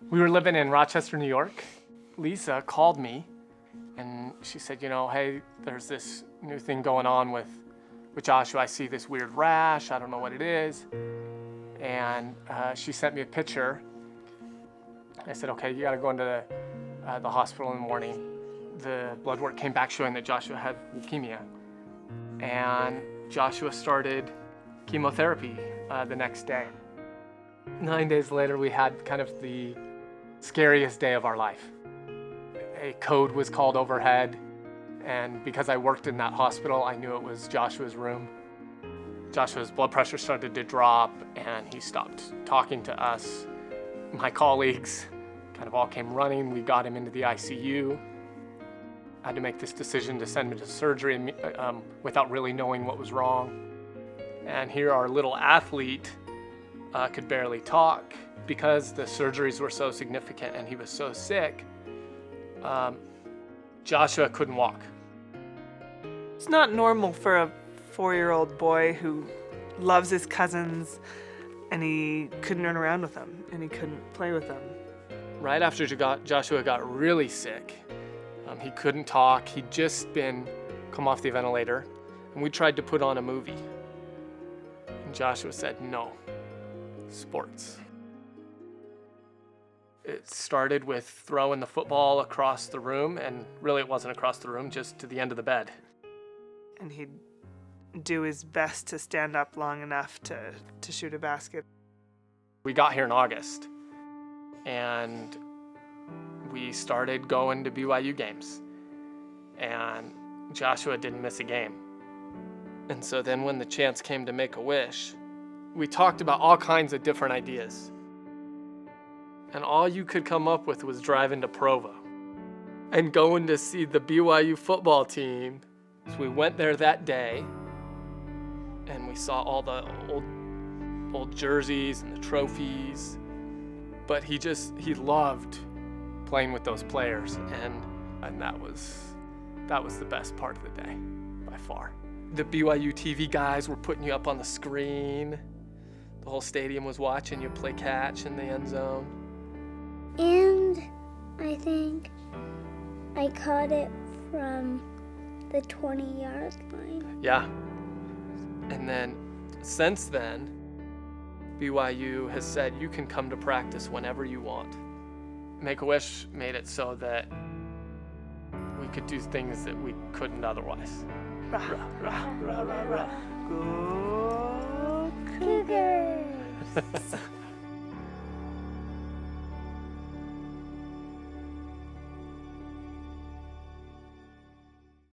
We were living in Rochester, New York. Lisa called me and she said, hey, there's this new thing going on with Joshua. I see this weird rash. I don't know what it is. And she sent me a picture. I said, okay, you got to go into the hospital in the morning. The blood work came back showing that Joshua had leukemia. And Joshua started chemotherapy the next day. 9 days later, we had kind of the scariest day of our life. A code was called overhead, and because I worked in that hospital, I knew it was Joshua's room. Joshua's blood pressure started to drop, and he stopped talking to us. My colleagues kind of all came running. We got him into the ICU. I had to make this decision to send him to surgery without really knowing what was wrong. And here our little athlete could barely talk because the surgeries were so significant and he was so sick. Joshua couldn't walk. It's not normal for a 4-year-old boy who loves his cousins and he couldn't run around with them and he couldn't play with them. Right after Joshua got really sick, he couldn't talk. He'd just come off the ventilator, and we tried to put on a movie. And Joshua said, no, sports. It started with throwing the football across the room, and really it wasn't across the room, just to the end of the bed. And he'd do his best to stand up long enough to shoot a basket. We got here in August, and we started going to BYU games, and Joshua didn't miss a game. And so then when the chance came to make a wish, we talked about all kinds of different ideas. And all you could come up with was driving to Provo and going to see the BYU football team. So we went there that day, and we saw all the old jerseys and the trophies. But he loved playing with those players, and that was the best part of the day, by far. The BYU TV guys were putting you up on the screen. The whole stadium was watching you play catch in the end zone. And I think I caught it from the 20-yard line. Yeah. And then, since then, BYU has said you can come to practice whenever you want. Make-A-Wish made it so that we could do things that we couldn't otherwise. Rah, rah, rah, rah, rah. Go Cougars!